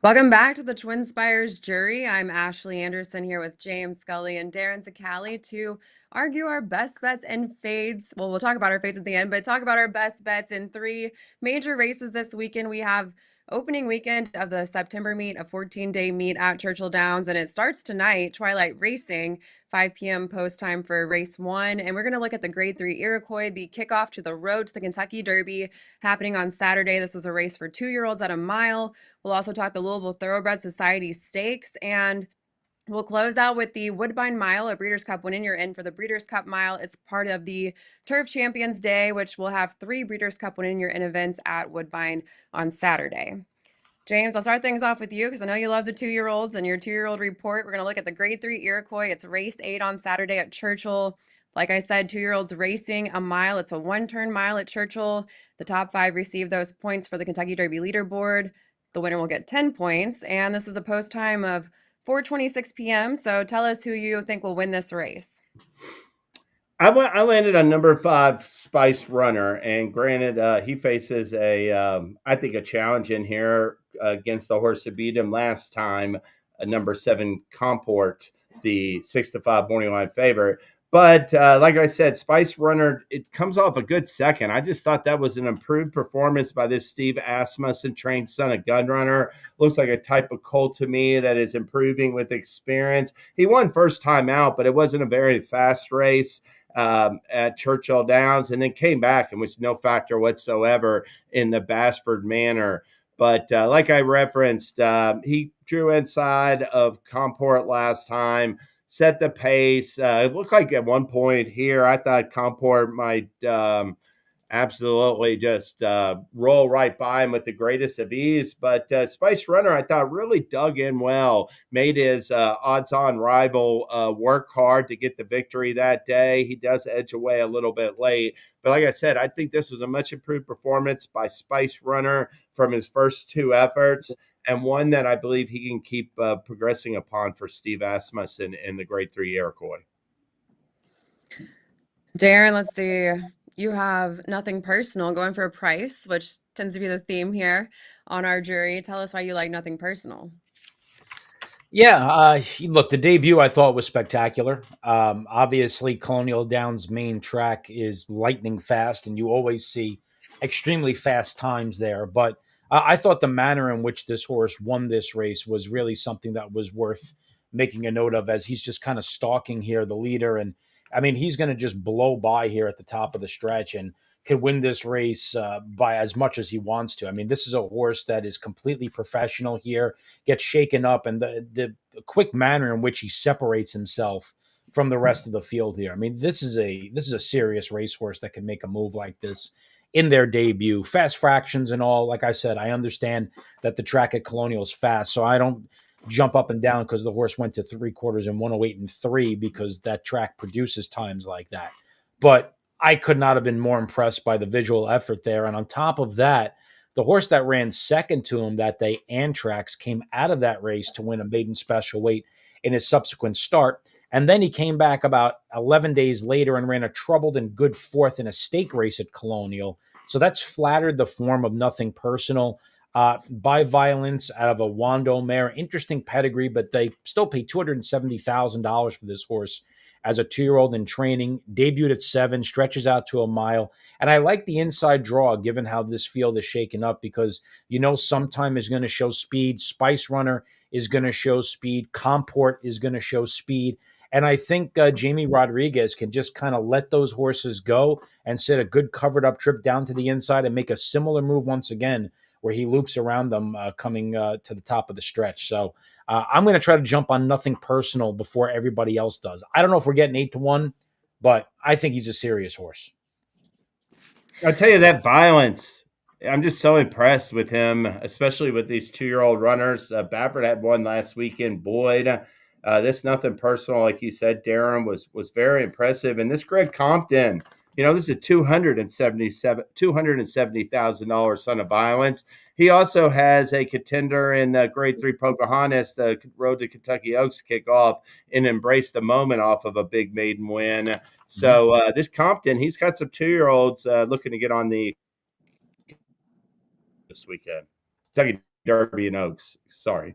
Welcome back to the TwinSpires jury. I'm Ashley Anderson here with James Scully and Darin Zoccali to argue our best bets and fades. Well, we'll talk about our fades at the end, but talk about our best bets in three major races this weekend. We have opening weekend of the September meet, a 14-day meet at Churchill Downs, and it starts tonight, Twilight Racing, 5 p.m. post time for race one. And we're going to look at the Grade 3 Iroquois, the kickoff to the road to the Kentucky Derby happening on Saturday. This is a race for 2-year-olds at a mile. We'll also talk the Louisville Thoroughbred Society Stakes, and we'll close out with the Woodbine Mile, a Breeders' Cup win. You're in for the Breeders' Cup Mile. It's part of the Turf Champions Day, which will have 3 Breeders' Cup win you're in events at Woodbine on Saturday. James, I'll start things off with you because I know you love the 2-year-olds and your 2-year-old report. We're going to look at the Grade 3 Iroquois. It's race 8 on Saturday at Churchill. Like I said, 2-year-olds racing a mile. It's a one-turn mile at Churchill. The top 5 receive those points for the Kentucky Derby leaderboard. The winner will get 10 points. And this is a post time of 4:26 p.m. So tell us who you think will win this race. I landed on number 5, Spice Runner, and granted, he faces I think, a challenge in here against the horse that beat him last time, number 7, Comport, the 6-5 morning line favorite. But like I said, Spice Runner, it comes off a good second. I just thought that was an improved performance by this Steve Asmussen trained son of Gunrunner. Looks like a type of colt to me that is improving with experience. He won first time out, but it wasn't a very fast race at Churchill Downs, and then came back and was no factor whatsoever in the Bassford Manor. But like I referenced, he drew inside of Comport last time, set the pace. It looked like at one point here, I thought Comport might absolutely just roll right by him with the greatest of ease. But Spice Runner, I thought, really dug in well, made his odds-on rival work hard to get the victory that day. He does edge away a little bit late. But like I said, I think this was a much improved performance by Spice Runner from his first 2 efforts, and one that I believe he can keep progressing upon for Steve Asmussen in the Grade 3 Iroquois. Darin, let's see. You have nothing personal going for a price, which tends to be the theme here on our jury. Tell us why you like nothing personal. Yeah, look, the debut I thought was spectacular. Obviously, Colonial Downs' main track is lightning fast, and you always see extremely fast times there. But I thought the manner in which this horse won this race was really something that was worth making a note of, as he's just kind of stalking here the leader. And I mean, he's going to just blow by here at the top of the stretch and could win this race by as much as he wants to. I mean, this is a horse that is completely professional here, gets shaken up, and the quick manner in which he separates himself from the rest of the field here. I mean, this is a serious racehorse that can make a move like this in their debut. Fast fractions and all. Like I said, I understand that the track at Colonial is fast, so I don't jump up and down because the horse went to 3/4 and 108 and 3, because that track produces times like that. But I could not have been more impressed by the visual effort there. And on top of that, the horse that ran second to him that day, Antrax, came out of that race to win a maiden special weight in his subsequent start. And then he came back about 11 days later and ran a troubled and good 4th in a stake race at Colonial. So that's flattered the form of nothing personal. By Violence out of a Wando mare. Interesting pedigree, but they still paid $270,000 for this horse as a 2-year-old in training. Debuted at 7, stretches out to a mile. And I like the inside draw, given how this field is shaken up, because sometime is going to show speed. Spice Runner is going to show speed. Comport is going to show speed. And I think Jamie Rodriguez can just kind of let those horses go and set a good covered up trip down to the inside and make a similar move once again, where he loops around them coming to the top of the stretch. So I'm going to try to jump on nothing personal before everybody else does. I don't know if we're getting 8-1, but I think he's a serious horse. I'll tell you, that Violence, I'm just so impressed with him, especially with these 2-year-old runners. Baffert had one last weekend. Boyd, this nothing personal, like you said, Darin, was very impressive. And this Greg Compton, this is a $270,000 son of Violence. He also has a contender in the Grade 3 Pocahontas, the Road to Kentucky Oaks kickoff, and Embrace the Moment off of a big maiden win. So this Compton, he's got some 2-year-olds looking to get on the this weekend. Kentucky Derby and Oaks. Sorry.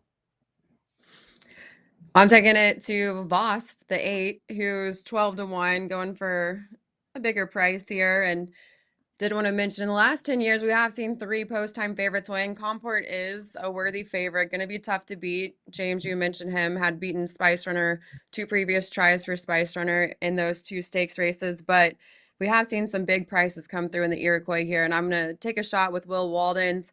I'm taking it to Voss, the 8, who's 12-1, going for a bigger price here. And did want to mention in the last 10 years, we have seen 3 post-time favorites win. Comport is a worthy favorite, going to be tough to beat. James, you mentioned him, had beaten Spice Runner 2 previous tries for Spice Runner in those 2 stakes races, but we have seen some big prices come through in the Iroquois here, and I'm going to take a shot with Will Walden's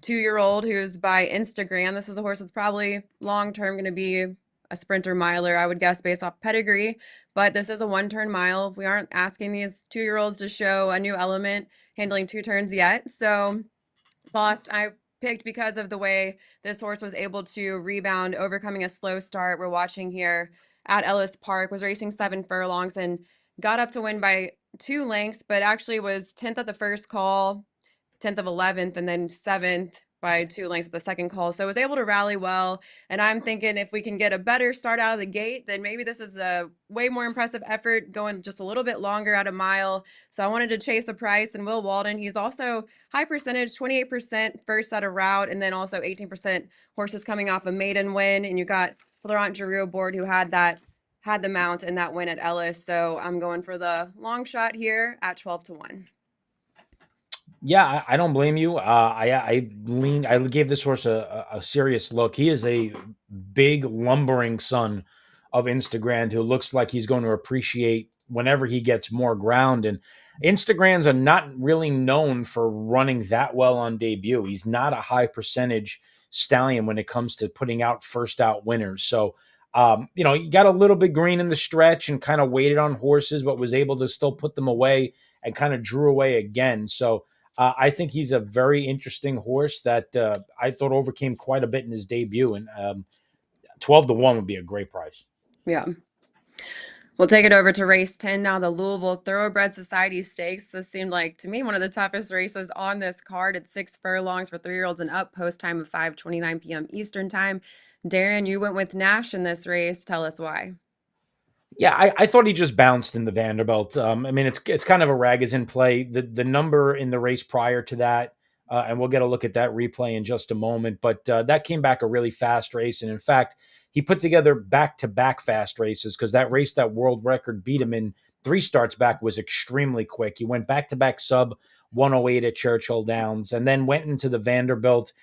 2-year-old who's by Instagram. This is a horse that's probably long-term going to be a sprinter miler, I would guess, based off pedigree, but this is a 1-turn mile. We aren't asking these 2-year-olds to show a new element handling 2 turns yet. So Lost, I picked because of the way this horse was able to rebound, overcoming a slow start. We're watching here at Ellis Park, was racing 7 furlongs and got up to win by 2 lengths, but actually was 10th at the first call, 10th of 11th, and then 7th by 2 lengths at the second call. So I was able to rally well. And I'm thinking if we can get a better start out of the gate, then maybe this is a way more impressive effort going just a little bit longer at a mile. So I wanted to chase a price. And Will Walden, he's also high percentage, 28% first at a route, and then also 18% horses coming off a maiden win. And you got Florent Giroux aboard who had the mount and that win at Ellis. So I'm going for the long shot here at 12-1. Yeah, I don't blame you. I gave this horse a serious look. He is a big lumbering son of Instagram who looks like he's going to appreciate whenever he gets more ground. And Instagrams are not really known for running that well on debut. He's not a high percentage stallion when it comes to putting out first out winners. So he got a little bit green in the stretch and kind of waited on horses, but was able to still put them away and kind of drew away again. So I think he's a very interesting horse that I thought overcame quite a bit in his debut, and 12-1 would be a great price. Yeah. We'll take it over to race 10 now, the Louisville Thoroughbred Society Stakes. This seemed like, to me, one of the toughest races on this card. It's 6 furlongs for 3-year-olds and up, post time of 5:29 p.m. Eastern time. Darin, you went with Nash in this race. Tell us why. Yeah, I thought he just bounced in the Vanderbilt. It's kind of a rag is in play. The number in the race prior to that, and we'll get a look at that replay in just a moment. But that came back a really fast race, and in fact, he put together back-to-back fast races because that race that world record beat him in 3 starts back was extremely quick. He went back-to-back sub 108 at Churchill Downs, and then went into the Vanderbilt.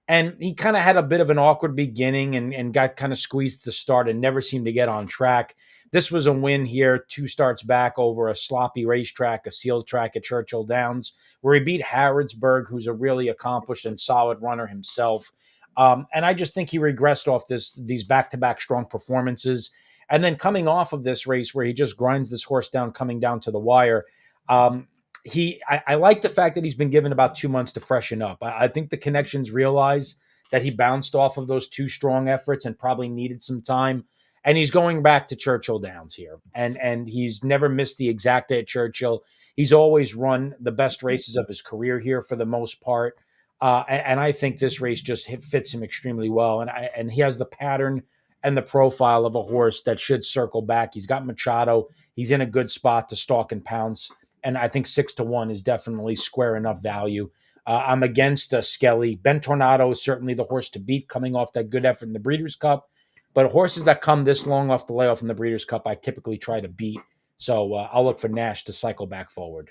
And he kind of had a bit of an awkward beginning and got kind of squeezed at the start and never seemed to get on track. This was a win here, 2 starts back over a sloppy racetrack, a sealed track at Churchill Downs, where he beat Harrodsburg, who's a really accomplished and solid runner himself. And I just think he regressed off these back-to-back strong performances. And then coming off of this race where he just grinds this horse down, coming down to the wire, I like the fact that he's been given about 2 months to freshen up. I think the connections realize that he bounced off of those 2 strong efforts and probably needed some time. And he's going back to Churchill Downs here. And he's never missed the exacta at Churchill. He's always run the best races of his career here for the most part. And I think this race just fits him extremely well. And he has the pattern and the profile of a horse that should circle back. He's got Machado. He's in a good spot to stalk and pounce. And I think 6-1 is definitely square enough value. I'm against Scully. Ben Tornado is certainly the horse to beat coming off that good effort in the Breeders' Cup. But horses that come this long off the layoff in the Breeders' Cup, I typically try to beat. So I'll look for Nash to cycle back forward.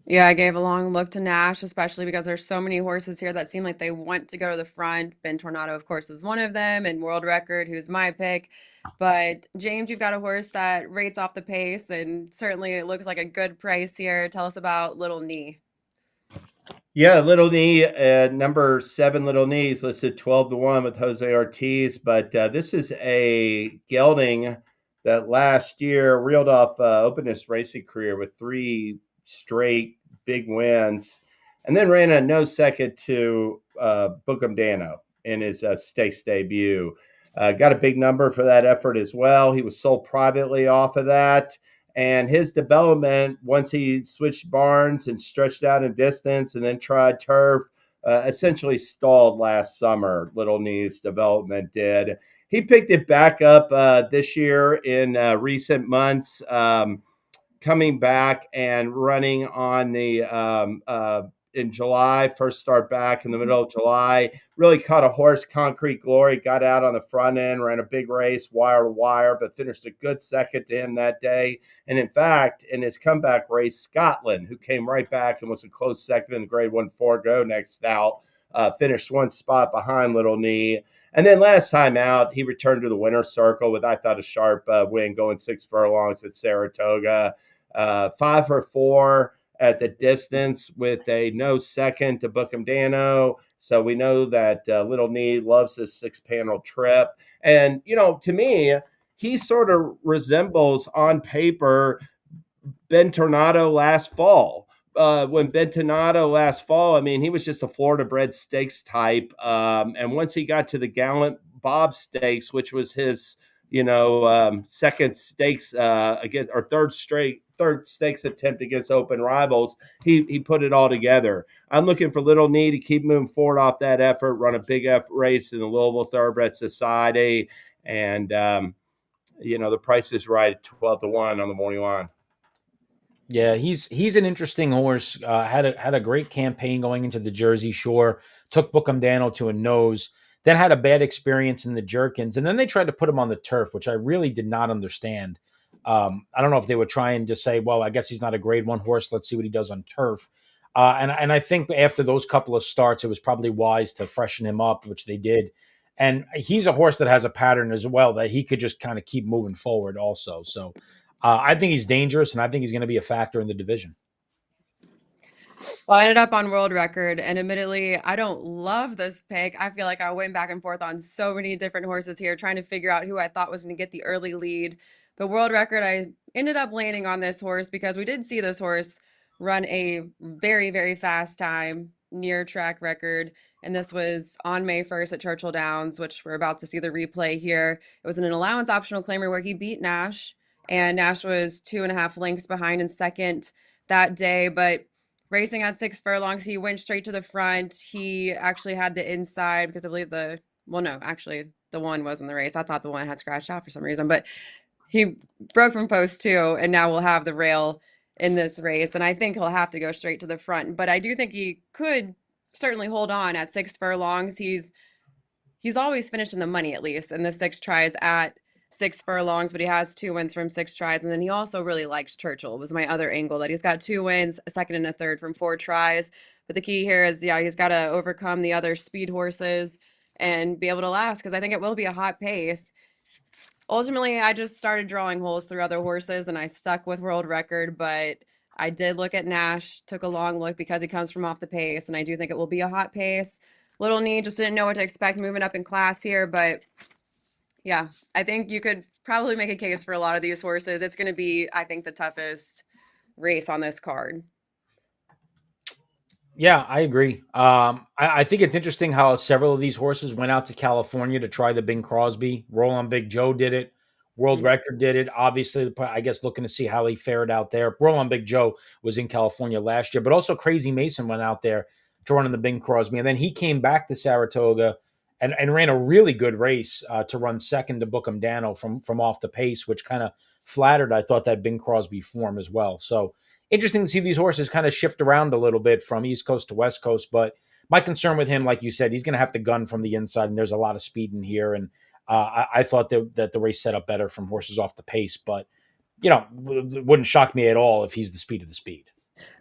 Yeah, I gave a long look to Nash, especially because there's so many horses here that seem like they want to go to the front. Ben Tornado, of course, is one of them, and World Record, who's my pick. But James, you've got a horse that rates off the pace, and certainly it looks like a good price here. Tell us about Little Knee. Yeah, Little Knee, number 7, Little Knee is listed 12-1 with Jose Ortiz, but this is a gelding that last year reeled off opened his racing career with 3 straight big wins, and then ran a no second to Bookham Dano in his stakes debut. Got a big number for that effort as well. He was sold privately off of that. And his development, once he switched barns and stretched out in distance and then tried turf, essentially stalled last summer. Little Knee's development did. He picked it back up this year in recent months, coming back and running on the in July, first start back in the middle of July. Really caught a horse, Concrete Glory, got out on the front end, ran a big race, wire to wire, but finished a good second to him that day. And in fact, in his comeback race, Scotland, who came right back and was a close second in the Grade 1-4 Go next out, finished one spot behind Little Knee. And then last time out, he returned to the winner's circle with, I thought, a sharp win going 6 furlongs at Saratoga. 5 for 4 at the distance with a no second to Bookham Dano. So we know that Little Knee loves this 6-panel trip. And, to me, he sort of resembles on paper Ben Tornado last fall. When Ben Tornado last fall, I mean, he was just a Florida bred stakes type. And once he got to the Gallant Bob Stakes, which was his, second stakes against, or third stakes attempt against open rivals, he put it all together. I'm looking for Little Knee to keep moving forward off that effort, run a big race in the Louisville Thoroughbred Society, and the price is right at 12-1 on the morning line. Yeah, he's an interesting horse. Had a great campaign going into the Jersey Shore. Took Bookham Dano to a nose. Then had a bad experience in the Jerkins, and then they tried to put him on the turf, which I really did not understand. I don't know if they were trying to say, well, I guess he's not a Grade 1 horse. Let's see what he does on turf. And I think after those couple of starts, it was probably wise to freshen him up, which they did. And he's a horse that has a pattern as well that he could just kind of keep moving forward also. So I think he's dangerous, and I think he's going to be a factor in the division. Well, I ended up on World Record, and admittedly, I don't love this pick. I feel like I went back and forth on so many different horses here, trying to figure out who I thought was going to get the early lead. But World Record, I ended up landing on this horse because we did see this horse run a very, very fast time near track record. And this was on May 1st at Churchill Downs, which we're about to see the replay here. It was an allowance optional claimer where he beat Nash, and Nash was 2.5 lengths behind in second that day. But racing at 6 furlongs, he went straight to the front. He actually had the inside because I believe the one was in the race. I thought the one had scratched out for some reason, but he broke from post 2, and now we'll have the rail in this race. And I think he'll have to go straight to the front, but I do think he could certainly hold on at 6 furlongs. He's always finished in the money, at least in the 6 tries at 6 furlongs, but he has 2 wins from 6 tries. And then he also really likes Churchill, was my other angle, that he's got 2 wins, a second and a third from 4 tries. But the key here is, he's got to overcome the other speed horses and be able to last, because I think it will be a hot pace. Ultimately, I just started drawing holes through other horses, and I stuck with World Record, but I did look at Nash, took a long look because he comes from off the pace, and I do think it will be a hot pace. Little Knee, just didn't know what to expect moving up in class here, but yeah, I think you could probably make a case for a lot of these horses. It's going to be, I think, the toughest race on this card. Yeah, I agree. I think it's interesting how several of these horses went out to California to try the Bing Crosby. Roll on Big Joe did it. World Record did it. Obviously, I guess looking to see how he fared out there. Roll on Big Joe was in California last year, but also Crazy Mason went out there to run in the Bing Crosby. And then he came back to Saratoga and ran a really good race to run second to Bookham Dano from off the pace, which kind of flattered, I thought, that Bing Crosby form as well. So interesting to see these horses kind of shift around a little bit from East Coast to West Coast. But my concern with him, like you said, he's going to have to gun from the inside, and there's a lot of speed in here. And I thought that the race set up better from horses off the pace. But, it wouldn't shock me at all if he's the speed of the speed.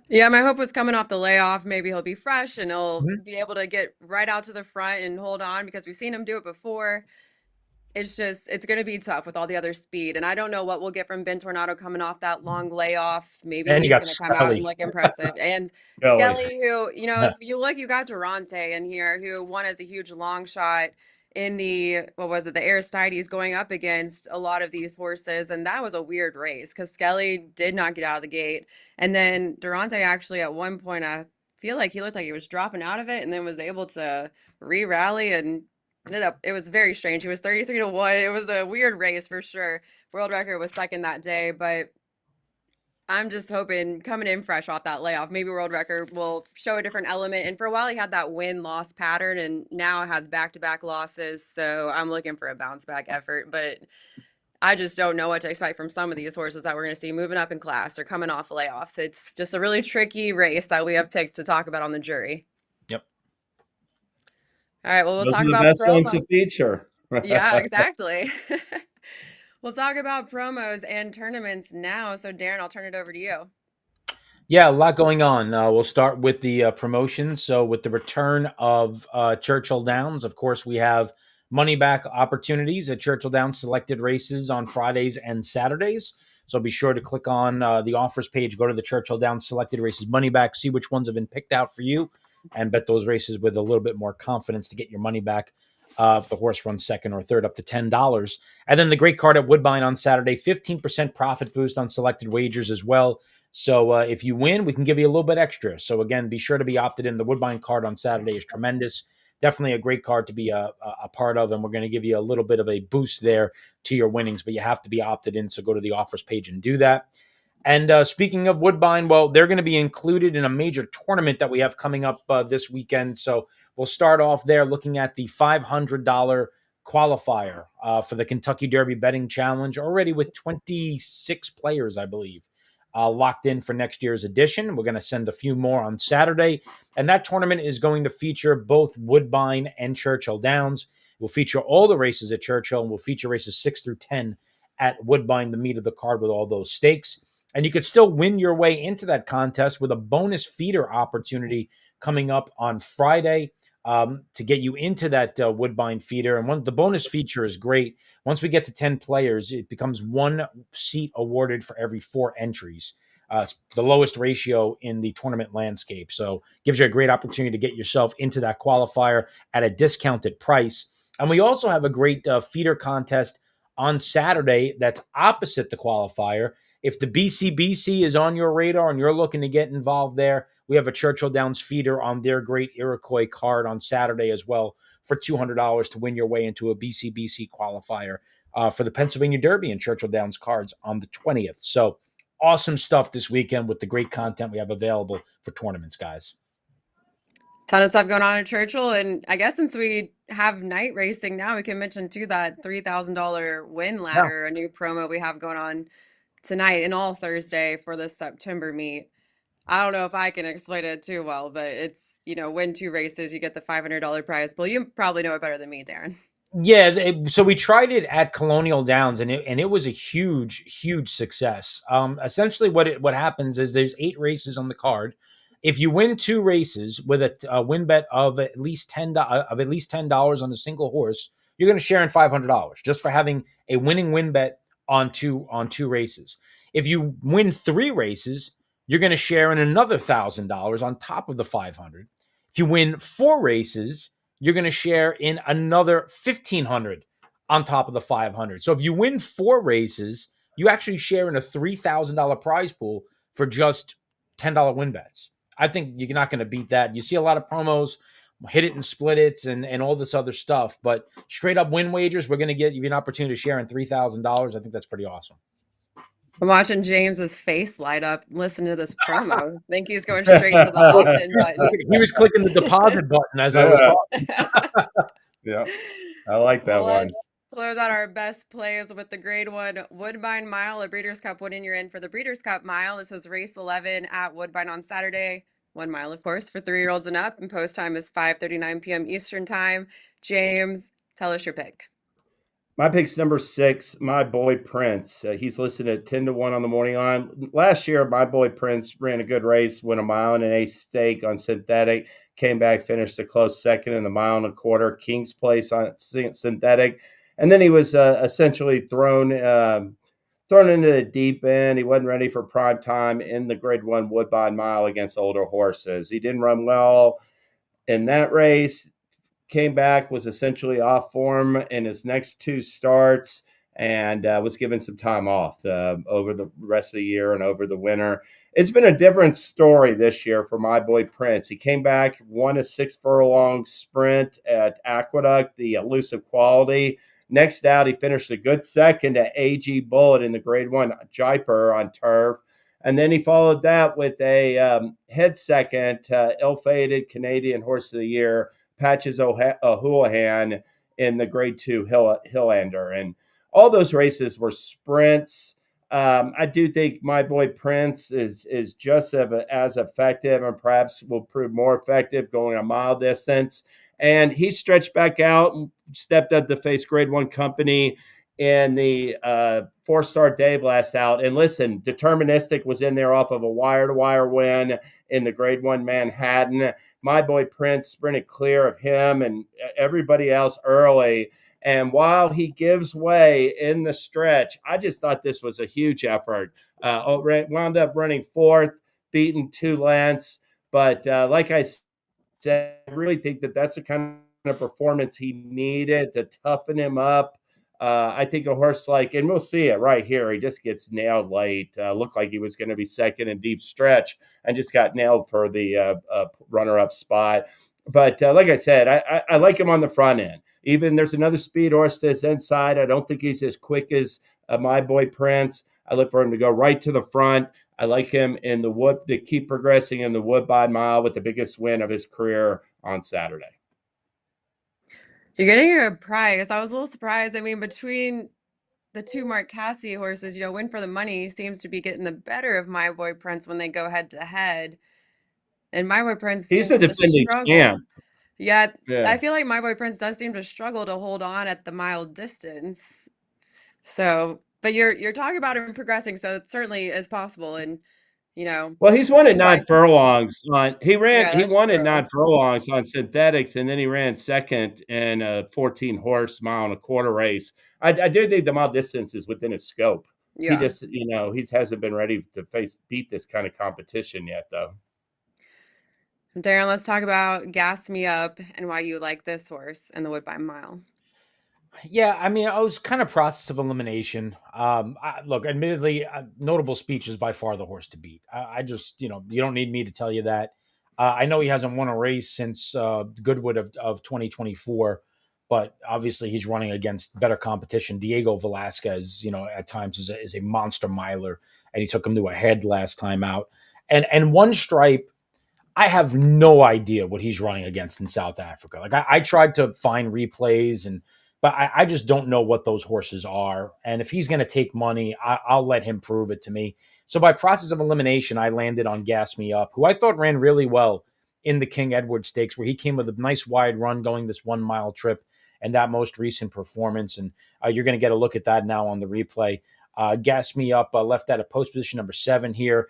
Yeah, my hope was coming off the layoff, maybe he'll be fresh and he'll be able to get right out to the front and hold on, because we've seen him do it before. It's going to be tough with all the other speed. And I don't know what we'll get from Ben Tornado coming off that long layoff. Maybe And you he's got going to come out and Scully. look impressive. And Scully, who, if you look, you got Durante in here, who won as a huge long shot in the, the Aristides, going up against a lot of these horses. And that was a weird race because Scully did not get out of the gate. And then Durante actually at one point, I feel like he looked like he was dropping out of it and then was able to re-rally and it was very strange. He was 33-1. It was a weird race for sure. World Record was second that day, but I'm just hoping coming in fresh off that layoff, maybe World Record will show a different element. And for a while, he had that win-loss pattern, and now has back-to-back losses. So I'm looking for a bounce-back effort. But I just don't know what to expect from some of these horses that we're going to see moving up in class or coming off layoffs. It's just a really tricky race that we have picked to talk about on the jury. Yep. All right, well, we'll Those talk are the about best ones promo. to feature. Yeah, exactly. We'll talk about promos and tournaments now. So, Darin, I'll turn it over to you. Yeah, a lot going on. We'll start with the promotion. So, with the return of Churchill Downs, of course, we have money back opportunities at Churchill Downs selected races on Fridays and Saturdays. So, be sure to click on the offers page, go to the Churchill Downs selected races money back, see which ones have been picked out for you, and bet those races with a little bit more confidence to get your money back. If the horse runs second or third, up to $10. And then the great card at Woodbine on Saturday, 15% profit boost on selected wagers as well. So if you win, we can give you a little bit extra. So again, be sure to be opted in. The Woodbine card on Saturday is tremendous. Definitely a great card to be a part of, and we're going to give you a little bit of a boost there to your winnings, but you have to be opted in. So go to the offers page and do that. And speaking of Woodbine, well, they're going to be included in a major tournament that we have coming up this weekend. So we'll start off there looking at the $500 qualifier for the Kentucky Derby Betting Challenge, already with 26 players, I believe, locked in for next year's edition. We're going to send a few more on Saturday. And that tournament is going to feature both Woodbine and Churchill Downs. We'll feature all the races at Churchill, and we'll feature races 6 through 10 at Woodbine, the meat of the card with all those stakes. And you could still win your way into that contest with a bonus feeder opportunity coming up on Friday to get you into that Woodbine feeder. And the bonus feature is great. Once we get to 10 players, it becomes 1 seat awarded for every 4 entries. It's the lowest ratio in the tournament landscape. So gives you a great opportunity to get yourself into that qualifier at a discounted price. And we also have a great feeder contest on Saturday that's opposite the qualifier. If the BCBC is on your radar and you're looking to get involved there, we have a Churchill Downs feeder on their great Iroquois card on Saturday as well for $200 to win your way into a BCBC qualifier for the Pennsylvania Derby and Churchill Downs cards on the 20th. So awesome stuff this weekend with the great content we have available for tournaments, guys. Ton of stuff going on at Churchill. And I guess since we have night racing now, we can mention too that $3,000 win ladder, a new promo we have going on tonight and all Thursday for the September meet. I don't know if I can explain it too well, but it's, win 2 races, you get the $500 prize pool. You probably know it better than me, Darin. Yeah, so we tried it at Colonial Downs, and it was a huge success. Essentially, what happens is there's 8 races on the card. If you win 2 races with a win bet of at least $10 on a single horse, you're going to share in $500 just for having a winning win bet on two races. If you win 3 races, you're going to share in another $1,000 on top of the 500. If you win 4 races, you're going to share in another $1,500 on top of the 500. So if you win 4 races, you actually share in a $3,000 prize pool for just $10 win bets. I think you're not going to beat that. You see a lot of promos, hit it and split it and all this other stuff, but straight up win wagers, we're going to get you an opportunity to share in $3,000. I think that's pretty awesome. I'm watching James's face light up. Listen to this promo. I think he's going straight to the opt-in button. He was clicking the deposit button as I was talking. Yeah, I like that one. Let's close out our best plays with the grade 1 Woodbine Mile, a Breeders' Cup winning. You're in for the Breeders' Cup Mile. This is race 11 at Woodbine on Saturday. 1 mile, of course, for 3-year-olds and up. And post time is 5:39 p.m. Eastern time. James, tell us your pick. My pick's number 6, my boy Prince. He's listed at 10-1 on the morning line. Last year, my boy Prince ran a good race, won a 1.8 stake on synthetic, came back, finished a close second in the 1.25 King's Place on synthetic. And then he was essentially thrown into the deep end. He wasn't ready for prime time in the grade 1 Woodbine Mile against older horses. He didn't run well in that race. Came back, was essentially off form in his next 2 starts, and was given some time off over the rest of the year and over the winter. It's been a different story this year for my boy Prince. He came back, won a 6-furlong sprint at Aqueduct, the elusive quality. Next out, he finished a good second at AG Bullet in the grade 1 Jaipur on turf. And then he followed that with a head second, ill-fated Canadian Horse of the Year, Patches O'Houlihan in the grade 2 Hillander. And all those races were sprints. I do think my boy Prince is just as effective and perhaps will prove more effective going a mile distance. And he stretched back out and stepped up to face Grade One Company in the 4-star Dave last out. And listen, Deterministic was in there off of a wire to wire win in the Grade One Manhattan. My boy Prince sprinted clear of him and everybody else early. And while he gives way in the stretch, I just thought this was a huge effort. Wound up running fourth, beating 2 lengths. But like I said, I really think that that's the kind of performance he needed to toughen him up. I think a horse like, and we'll see it right here, he just gets nailed late. Looked like he was going to be second in deep stretch and just got nailed for the runner up spot. But like I said, I like him on the front end. Even there's another speed horse that's inside. I don't think he's as quick as my boy Prince. I look for him to go right to the front. I like him in the wood to keep progressing in the Woodbine Mile with the biggest win of his career on Saturday. You're getting a price. I was a little surprised. I mean, between the two Mark Cassidy horses, Win for the Money seems to be getting the better of My Boy Prince when they go head to head. And My Boy Prince He's the seems to defending champ. struggle. Yeah, I Yeah. feel like My Boy Prince does seem to struggle to hold on at the mile distance. So, but you're talking about him progressing, so it certainly is possible. And, Well, he's won at Woodbine, 9 furlongs on yeah, he that's won at true. 9 furlongs on synthetics, and then he ran second in a 14 horse mile and a quarter race. I do think the mile distance is within his scope. He Yeah. just, he hasn't been ready to beat this kind of competition yet, though. Darin, let's talk about Gas Me Up and why you like this horse in the Woodbine Mile. Yeah, I mean, I was kind of process of elimination. Look, admittedly, Notable Speech is by far the horse to beat. I just, you don't need me to tell you that. I know he hasn't won a race since Goodwood of 2024, but obviously he's running against better competition. Diego Velasquez, at times is a monster miler, and he took him to a head last time out. And One Stripe, I have no idea what he's running against in South Africa. Like I tried to find replays but I just don't know what those horses are. And if he's going to take money, I'll let him prove it to me. So by process of elimination, I landed on Gas Me Up, who I thought ran really well in the King Edward Stakes, where he came with a nice wide run going this 1 mile trip and that most recent performance. And you're going to get a look at that now on the replay. Gas Me Up left at a post position number 7 here.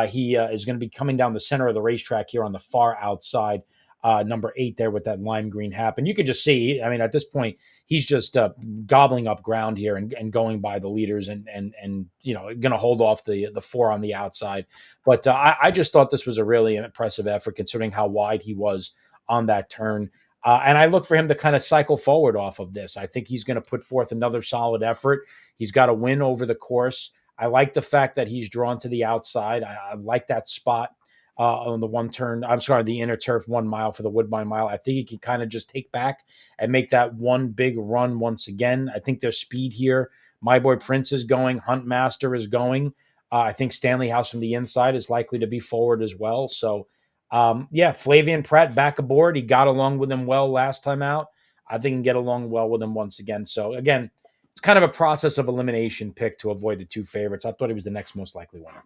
He is going to be coming down the center of the racetrack here on the far outside, number 8 there with that lime green hat. And you could just see, I mean, at this point, he's just gobbling up ground here and going by the leaders and going to hold off the 4 on the outside. But I just thought this was a really impressive effort considering how wide he was on that turn. And I look for him to kind of cycle forward off of this. I think he's going to put forth another solid effort. He's got a win over the course. I like the fact that he's drawn to the outside. I like that spot on the the inner turf 1 mile for the Woodbine Mile. I think he can kind of just take back and make that one big run once again. I think there's speed here. My Boy Prince is going. Huntmaster is going. I think Stanley House from the inside is likely to be forward as well. So, Flavian Pratt back aboard. He got along with him well last time out. I think he can get along well with him once again. So, again, it's kind of a process of elimination pick to avoid the 2 favorites. I thought he was the next most likely winner.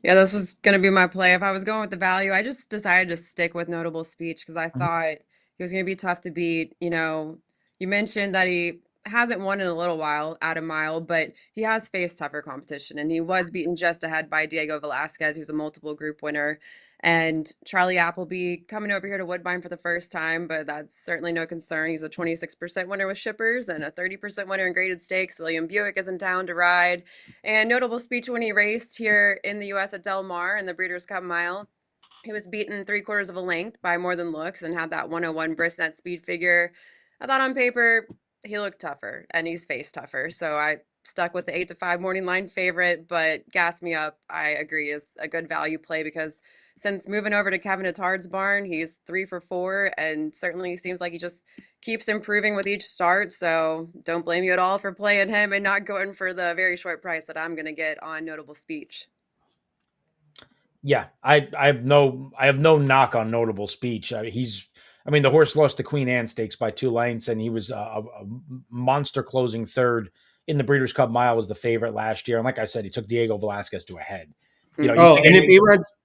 Yeah, this was going to be my play. If I was going with the value, I just decided to stick with Notable Speech because I thought he was going to be tough to beat. You mentioned that he hasn't won in a little while at a mile, but he has faced tougher competition, and he was beaten just ahead by Diego Velasquez, who's a multiple group winner, and Charlie Appleby coming over here to Woodbine for the first time, but that's certainly no concern. He's a 26% winner with shippers and a 30% winner in graded stakes. William Buick is in town to ride. And Notable Speech when he raced here in the U.S. at Del Mar in the Breeders' Cup Mile. He was beaten 3/4 of a length by More Than Looks and had that 101 Brisnet speed figure. I thought on paper he looked tougher and he's faced tougher. So I stuck with the 8-5 morning line favorite, but Gas Me Up, I agree, is a good value play because since moving over to Kevin Attard's barn, he's 3 for 4 and certainly seems like he just keeps improving with each start. So don't blame you at all for playing him and not going for the very short price that I'm going to get on Notable Speech. Yeah, I have no knock on Notable Speech. He's I mean, the horse lost the Queen Anne Stakes by 2 lengths, and he was a monster closing third in the Breeders' Cup Mile. Was the favorite last year, and like I said, he took Diego Velasquez to a head. You Oh, take and any.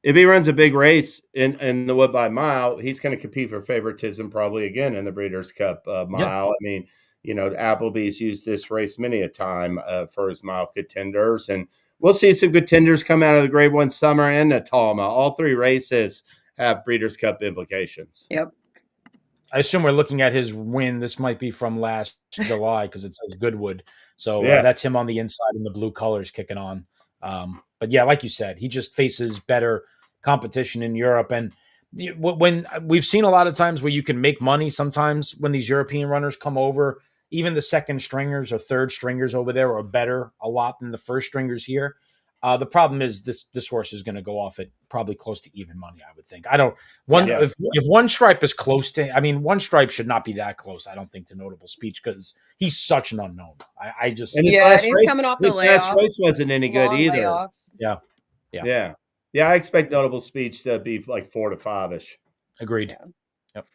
if he runs a big race in the Woodbine Mile, he's going to compete for favoritism probably again in the Breeders' Cup Yeah, Mile. I mean, Applebee's used this race many a time for his mile contenders, and we'll see some contenders come out of the Grade One Summer and the Talma. All three races have Breeders' Cup implications. Yep. I assume we're looking at his win. This might be from last July because it says Goodwood. So Yeah, that's him on the inside in the blue colors kicking on. But yeah, like you said, he just faces better competition in Europe. And when we've seen a lot of times where you can make money, sometimes when these European runners come over, even the second stringers or third stringers over there are better a lot than the first stringers here. The problem is this horse is going to go off at probably close to even money. I would think. I don't one Yeah. yeah. if one stripe is close to. I mean, one stripe should not be that close. I don't think to Notable Speech because he's such an unknown. I just And Yeah, and he's coming off the his last layoff, race wasn't any good long either. layoff. yeah yeah Yeah, yeah. I expect Notable Speech to be like 4 to 5ish. agreed. Yeah. Yep.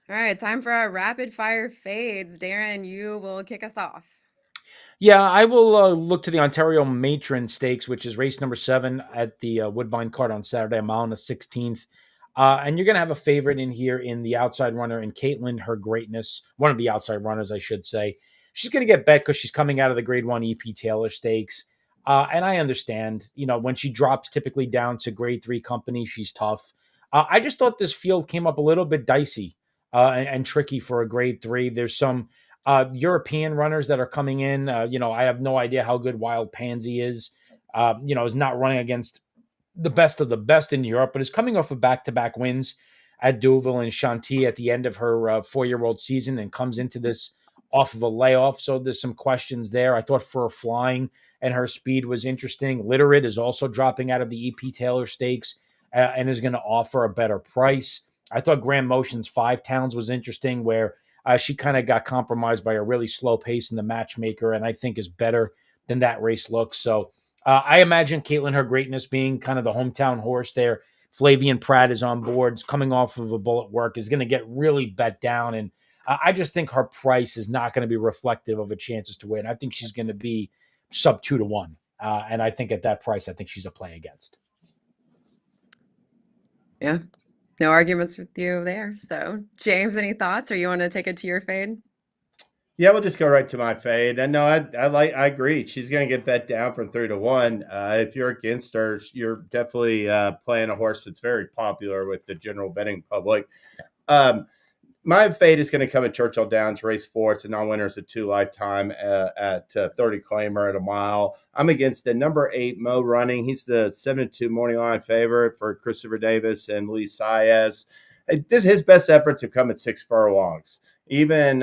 All right, time for our rapid fire fades. Darin, you will kick us off. Yeah, I will look to the Ontario Matron Stakes, which is race number 7 at the Woodbine Card on Saturday, a mile and the 16th. And you're going to have a favorite in here in the outside runner in Caitlin, Her Greatness, one of the outside runners, I should say. She's going to get bet because she's coming out of the Grade 1 EP Taylor Stakes. And I understand, when she drops typically down to Grade 3 company, she's tough. I just thought this field came up a little bit dicey and tricky for a Grade 3. There's some European runners that are coming in. I have no idea how good Wild Pansy is. Is not running against the best of the best in Europe, but is coming off of back-to-back wins at Deauville and Chantilly at the end of her 4-year-old season and comes into this off of a layoff. So there's some questions there. I thought for flying and her speed was interesting. Literate is also dropping out of the EP Taylor Stakes and is going to offer a better price. I thought Grand Motion's Five Towns was interesting where she kind of got compromised by a really slow pace in the matchmaker, and I think is better than that race looks. So I imagine Caitlin, Her Greatness being kind of the hometown horse there. Flavian Pratt is on board, coming off of a bullet work, is going to get really bet down. And I just think her price is not going to be reflective of her chances to win. I think she's going to be sub 2-1. And I think at that price, I think she's a play against. Yeah. No arguments with you there. So, James, any thoughts, or you want to take it to your fade? Yeah, we'll just go right to my fade. And no, I agree. She's going to get bet down from 3-1. If you're against her, you're definitely playing a horse that's very popular with the general betting public. My fade is going to come at Churchill Downs, race 4. It's a non-winner. It's a 2 lifetime at 30 claimer at a mile. I'm against the number 8 Mo Running. He's the 7-2 morning line favorite for Christopher Davis and Luis Saez. His best efforts have come at 6 furlongs. Even,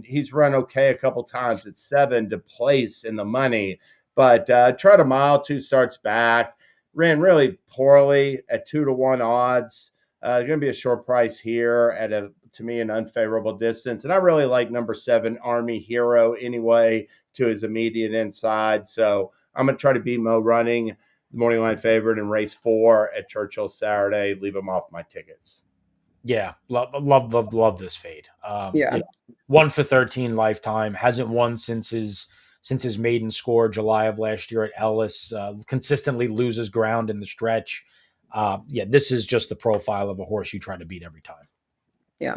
he's run okay a couple times at 7 to place in the money, but tried a mile, 2 starts back, ran really poorly at 2-1 odds. Going to be a short price here at to me, an unfavorable distance. And I really like number 7 Army Hero anyway to his immediate inside. So I'm going to try to beat Mo Running, the morning line favorite in race 4 at Churchill Saturday. Leave him off my tickets. Yeah, love this fade. Yeah. 1 for 13 lifetime, hasn't won since his maiden score July of last year at Ellis. Consistently loses ground in the stretch. This is just the profile of a horse you try to beat every time. Yeah.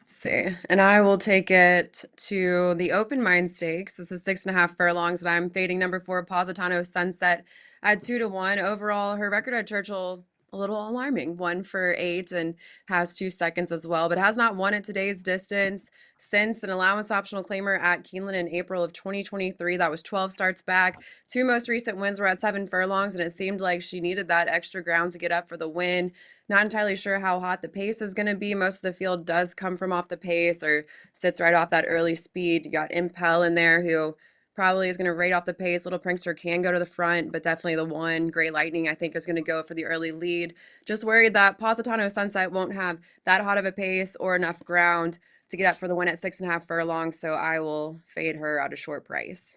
Let's see. And I will take it to the Open Mind Stakes. This is 6.5 furlongs, and I'm fading number 4 Positano Sunset at 2-1. Overall, her record at Churchill, a little alarming. 1 for 8 and has 2 seconds as well, but has not won at today's distance since an allowance optional claimer at Keeneland in April of 2023. That was 12 starts back. 2 most recent wins were at 7 furlongs, and it seemed like she needed that extra ground to get up for the win. Not entirely sure how hot the pace is going to be. Most of the field does come from off the pace or sits right off that early speed. You got Impel in there, who probably is going to rate off the pace. Little Prankster can go to the front, but definitely the 1 Gray Lightning I think is going to go for the early lead. Just worried that Positano Sunset won't have that hot of a pace or enough ground to get up for the win at 6.5 furlongs. So I will fade her at a short price.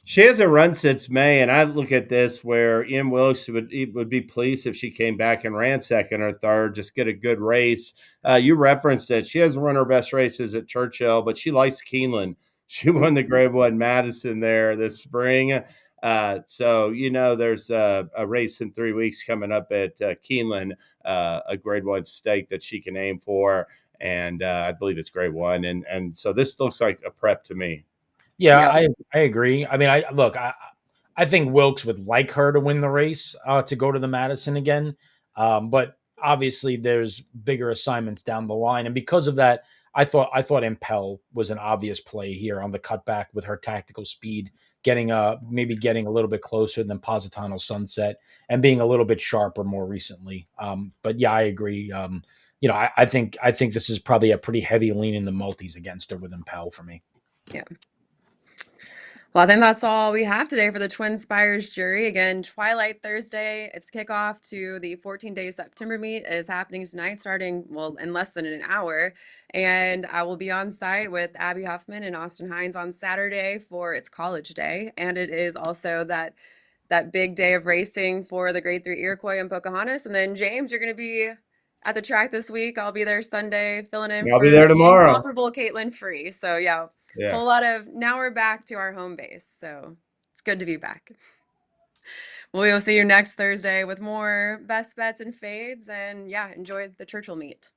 She hasn't run since May, and I look at this where Ian Wilkes would be pleased if she came back and ran second or third, just get a good race. You referenced it. She hasn't run her best races at Churchill, but she likes Keeneland. She won the Grade One Madison there this spring. So there's a race in 3 weeks coming up at Keeneland, a Grade One stake that she can aim for, and I believe it's Grade One, and so this looks like a prep to me. Yeah, Yep. I agree. I mean, I think Wilkes would like her to win the race to go to the Madison again, but obviously there's bigger assignments down the line, and because of that, I thought Impel was an obvious play here on the cutback with her tactical speed, getting maybe getting a little bit closer than Positano Sunset and being a little bit sharper more recently. But yeah, I agree. I think this is probably a pretty heavy lean in the multis against her with Impel for me. Yeah. Well, I think that's all we have today for the TwinSpires jury. Again, Twilight Thursday. It's kickoff to the 14-day September meet is happening tonight, starting, well, in less than an hour. And I will be on site with Abby Huffman and Austin Hines on Saturday for its college day. And it is also that big day of racing for the Grade 3 Iroquois and Pocahontas. And then, James, you're going to be at the track this week. I'll be there Sunday filling in I'll be for there the tomorrow. incomparable Caitlin Free. So, yeah, Yeah. whole lot of now we're back to our home base. So it's good to be back. We will see you next Thursday with more best bets and fades. And yeah, enjoy the Churchill meet.